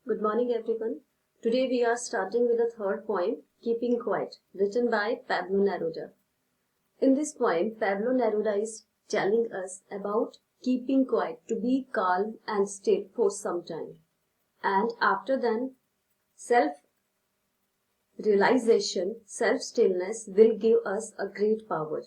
Good morning, everyone. Today we are starting with the third poem, Keeping Quiet, written by Pablo Neruda. In this poem, Pablo Neruda is telling us about keeping quiet, to be calm and still for some time. And after then, self-realization, self-stillness will give us a great power.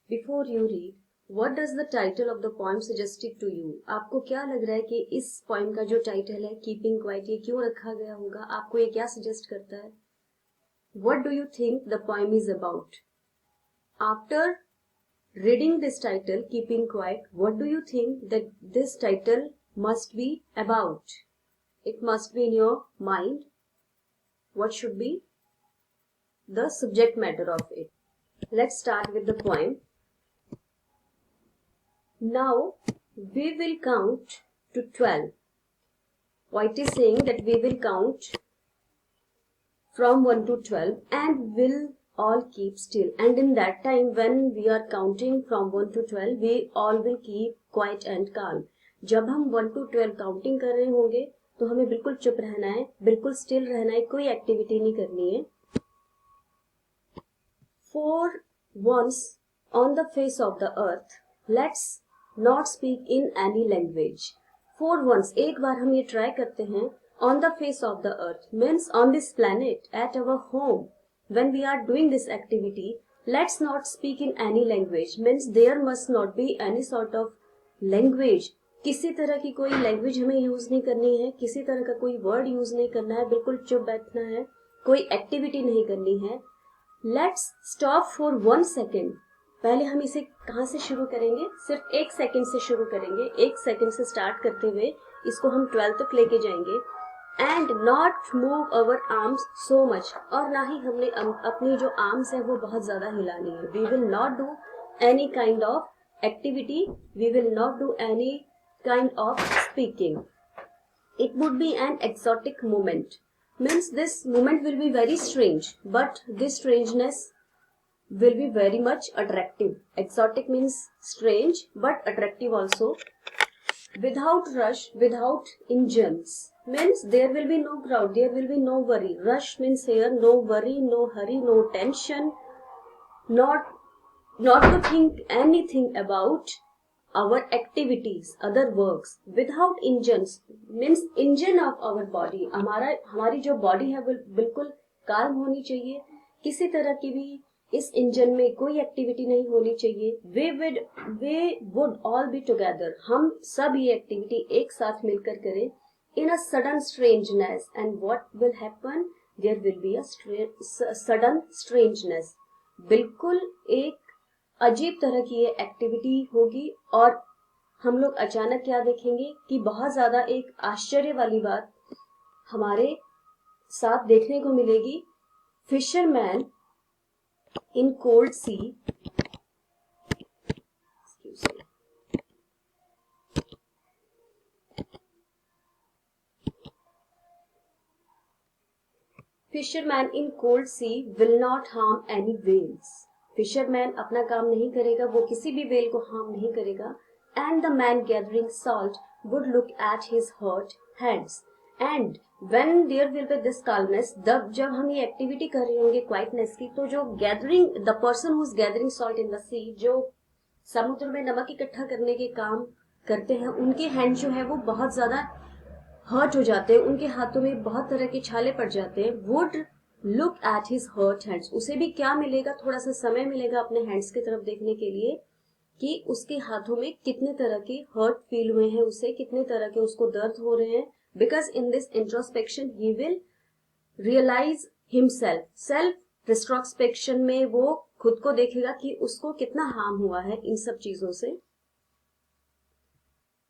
Before you read, what does the title of the poem suggested to you? आपको क्या लग रहा है कि इस poem का जो title है कीपिंग क्वाइट ये क्यों रखा गया होगा? आपको ये क्या सजेस्ट करता है? What do you think the poem is about? After reading this title, Keeping Quiet, what do you think that this title must be about? It must be in your mind. What should be the subject matter of it? Let's start with the poem. Now we will count to 12. Poet is saying that we will count from 1 to 12 and will all keep still. And in that time when we are counting from 1 to 12, we all will keep quiet and calm. जब हम 1 to 12 counting कर रहे होंगे तो हमें बिल्कुल चुप रहना है, बिल्कुल स्टिल रहना है, कोई एक्टिविटी नहीं करनी है. For once on the face of the earth, let's not speak in any language. For once, एक बार हम ये ट्राई करते हैं. On the face of the earth means on this planet, at our home. When we are doing this activity, let's not speak in any language means there must not be any sort of language. किसी तरह की कोई language हमें use नहीं करनी है, किसी तरह का कोई वर्ड यूज नहीं करना है, बिल्कुल चुप बैठना है, कोई एक्टिविटी नहीं करनी है. Let's stop for 1 second. पहले हम इसे कहाँ से शुरू करेंगे? सिर्फ 1 सेकेंड से शुरू करेंगे. 1 सेकेंड से स्टार्ट करते हुए इसको हम 12 तक लेके जाएंगे. And not move our arms so much, और ना ही हमने अपनी जो आर्म्स है वो बहुत ज्यादा हिलानी है. We will not do any kind of activity, we will not do any kind of speaking. It would be an exotic moment. Means this moment will be very strange, but this strangeness will be very much attractive. Exotic means strange, but attractive also. Without rush, without engines, means there will be no crowd, there will be no worry. Rush means here no worry, no hurry, no tension, not to think anything about our activities, other works. Without engines means engine of our body. हमारी जो body है वो बिल्कुल calm होनी चाहिए. किसी तरह की भी इस इंजन में कोई एक्टिविटी नहीं होनी चाहिए. We would all be together. हम सब ये एक्टिविटी एक साथ मिलकर करें. In a sudden strangeness, and what will happen? There will be a sudden strangeness. बिल्कुल एक अजीब तरह की ये एक्टिविटी होगी और हम लोग अचानक क्या देखेंगे कि बहुत ज्यादा एक आश्चर्य वाली बात हमारे साथ देखने को मिलेगी. Fisherman in cold sea, fisherman in cold sea will not harm any whales. फिशरमैन अपना काम नहीं करेगा, वो किसी भी वेल को हार्म नहीं करेगा. And the man gathering salt would look at his hurt hands. And when there will be this calmness, जब हम ये एक्टिविटी कर रहे होंगे क्वाइटनेस की, तो जो gathering, the person who is gathering salt in the sea, जो समुद्र में नमक इकट्ठा करने के काम करते हैं, उनके हैंड जो है वो बहुत ज्यादा हर्ट हो जाते हैं, उनके हाथों में बहुत तरह के छाले पड़ जाते हैं. Would look at his hurt hands. उसे भी क्या मिलेगा? थोड़ा सा समय मिलेगा अपने हैंड्स की तरफ देखने के लिए कि उसके हाथों में कितने तरह के हर्ट फील हुए हैं, उसे कितने तरह के उसको दर्द हो रहे हैं. Because in this introspection he will realise himself. Self retrospection में वो खुद को देखेगा कि उसको कितना हार्म हुआ है इन सब चीजों से.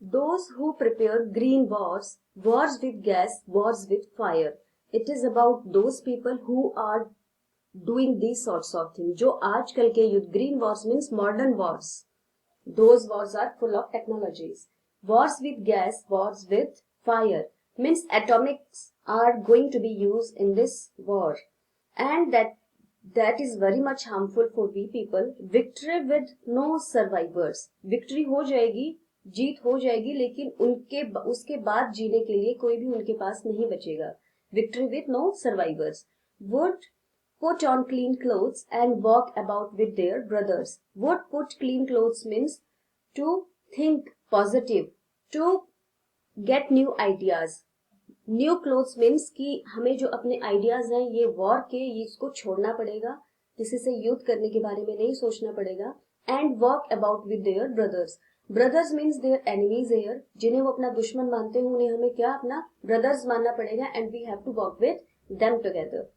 Those who prepare green wars, wars with gas, wars with fire. It is about those people who are doing these sorts of things. जो आजकल के युद्ध, green wars means modern wars. Those wars are full of technologies. Wars with gas, wars with fire means atomics are going to be used in this war, and that is very much harmful for we people. Victory with no survivors. Victory हो जाएगी जीत हो जाएगी, लेकिन उसके बाद जीने के लिए कोई भी उनके पास नहीं बचेगा. Victory with no survivors. Would put on clean clothes and walk about with their brothers. Would put clean clothes means to think positive, to get new ideas. New clothes means कि हमें जो अपने आइडियाज हैं ये war के, ये इसको छोड़ना पड़ेगा, किसी से युद्ध करने के बारे में नहीं सोचना पड़ेगा. And walk about with their brothers. Brothers means their enemies here, जिन्हें वो अपना दुश्मन मानते हैं उन्हें हमें क्या अपना ब्रदर्स मानना पड़ेगा. And we have to walk with them together.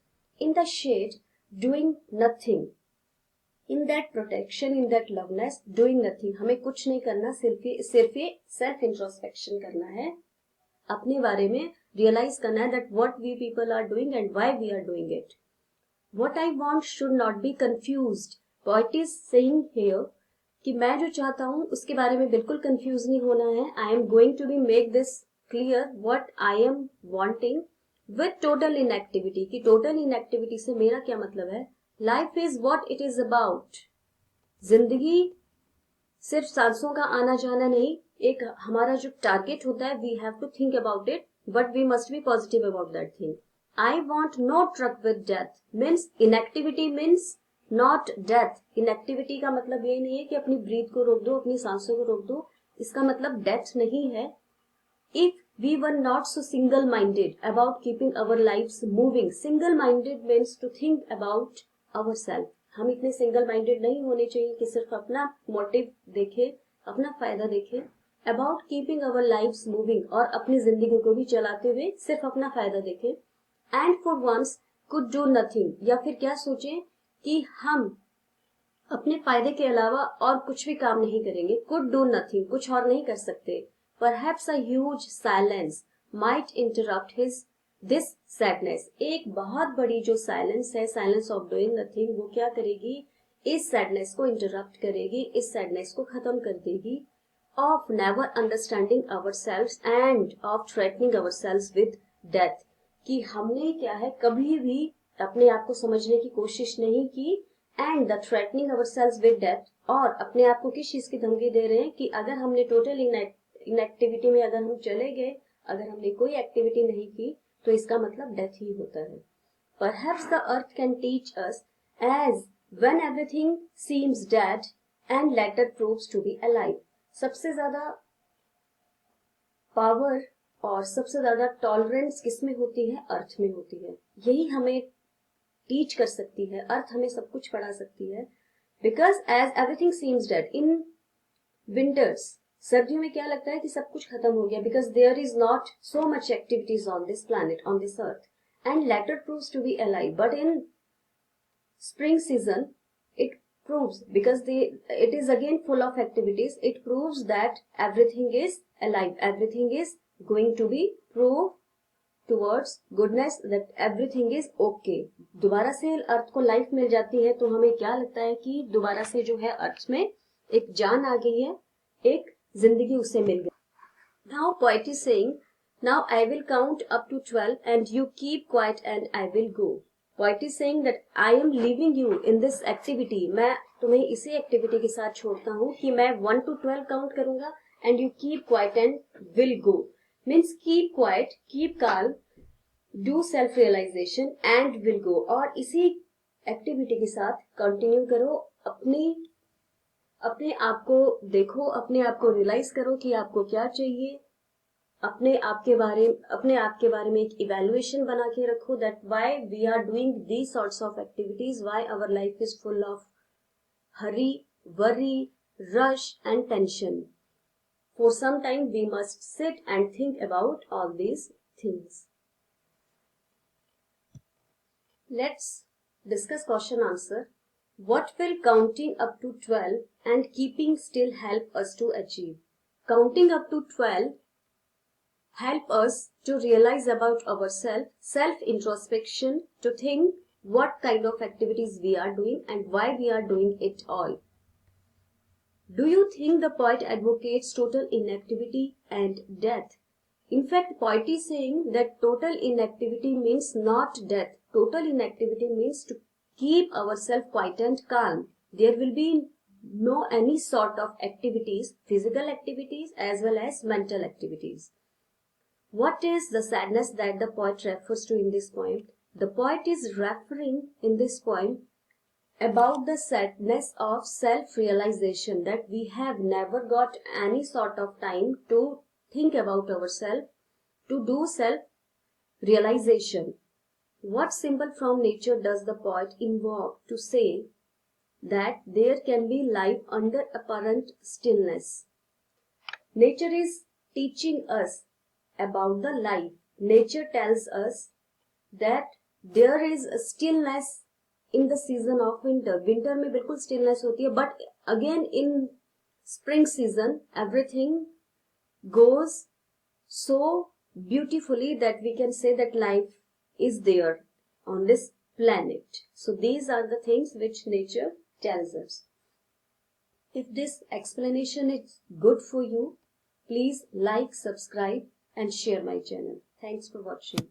In the shade doing nothing, in that protection, in that loveness, doing nothing, हमें कुछ नहीं करना, सिर्फ सेल्फ इंट्रोस्पेक्शन करना है, अपने बारे में रियलाइज करना है that what we people are doing and why we are doing it. What I want should not be confused. Poet is saying here कि मैं जो चाहता हूं उसके बारे में बिल्कुल कंफ्यूज नहीं होना है. I am going to be make this clear what I am wanting with total inactivity. कि टोटल इनएक्टिविटी से मेरा क्या मतलब है. Life is what it is about. जिंदगी सिर्फ सांसों का आना जाना नहीं, एक हमारा जो टारगेट होता है, we have to think about it, but we must be positive about that thing. I want no truck with death means inactivity means not death. Inactivity का मतलब ये नहीं है कि अपनी ब्रीथ को रोक दो, अपनी सांसों को रोक दो, इसका मतलब डेथ नहीं है. If we were not so single minded about keeping our lives moving. Single minded means to think about our self. हम इतने सिंगल माइंडेड नहीं होने चाहिए कि सिर्फ अपना मोटिव देखे, अपना फायदा देखे. About keeping our lives moving, और अपनी जिंदगी को भी चलाते हुए सिर्फ अपना फायदा देखे. And for once could do nothing, या फिर क्या सोचें कि हम अपने फायदे के अलावा और कुछ भी काम नहीं करेंगे. कुड डू नथिंग, कुछ और नहीं कर सकते. Perhaps a huge silence might interrupt his this sadness. एक बहुत बड़ी जो साइलेंस है, साइलेंस ऑफ डूइंग नथिंग, वो क्या करेगी, इस सैडनेस को इंटरप्ट करेगी, इस सैडनेस को खत्म कर देगी. Of never understanding our self end of threatening our self with death. कि हमने क्या है, कभी भी अपने आप को समझने की कोशिश नहीं की. And the threatening our self with death, और अपने आप को किस चीज की धमकी दे रहे हैं कि अगर हमने टोटल इनएक्टिविटी में अगर हम चले गए, अगर हमने कोई एक्टिविटी नहीं की, तो इसका मतलब डेथ ही होता है. Perhaps the earth can teach us as when everything seems dead and later proves to be alive. सबसे ज्यादा पावर और सबसे ज्यादा टॉलरेंस किसमें होती है, अर्थ में होती है. यही हमें टीच कर सकती है, अर्थ हमें सब कुछ पढ़ा सकती है. Because as everything seems dead in winters, सर्दियों में क्या लगता है कि सब कुछ खत्म हो गया, because there is not so much activities on this planet, on this earth. And later proves to be alive, but in spring season it proves, because it is again full of activities, it proves that everything is alive, everything is going to be proved towards goodness, that everything is okay. दोबारा से अर्थ को life मिल जाती है, तो हमें क्या लगता है कि दोबारा से जो है अर्थ में एक जान आ गई है, एक जिंदगी उसे मिल गई. Now poet is saying, now I will count up to 12 and you keep quiet and I will go. Poet is saying that I am leaving you in this activity. मैं तुम्हें इसी एक्टिविटी के साथ छोड़ता हूँ कि मैं 1 to 12 काउंट करूंगा and you keep quiet and will go. Means keep quiet, keep calm, do self realization and will go. और इसी एक्टिविटी के साथ कंटिन्यू करो. अपने आप को देखो, अपने आप को रियलाइज करो कि आपको क्या चाहिए. अपने आप के बारे में एक इवैल्यूएशन बना के रखो, that why we are doing these sorts of activities, why our life is full of hurry, worry, rush and tension. For some time we must sit and think about all these things. Let's discuss question answer. What will counting up to 12 and keeping still help us to achieve? Counting up to 12 help us to realize about ourselves, self-introspection, to think what kind of activities we are doing and why we are doing it all. Do you think the poet advocates total inactivity and death? In fact, poet is saying that total inactivity means not death. Total inactivity means to keep ourselves quiet and calm. There will be no any sort of activities, physical activities as well as mental activities. What is the sadness that the poet refers to in this poem? The poet is referring in this poem about the sadness of self-realization, that we have never got any sort of time to think about ourselves, to do self-realization. What symbol from nature does the poet invoke to say that there can be life under apparent stillness? Nature is teaching us about the life. Nature tells us that there is a stillness in the season of winter. Winter में बिल्कुल stillness होती है, but again in spring season everything goes so beautifully that we can say that life is there on this planet. So these are the things which nature tells us. If this explanation is good for you, please like, subscribe and share my channel. Thanks for watching.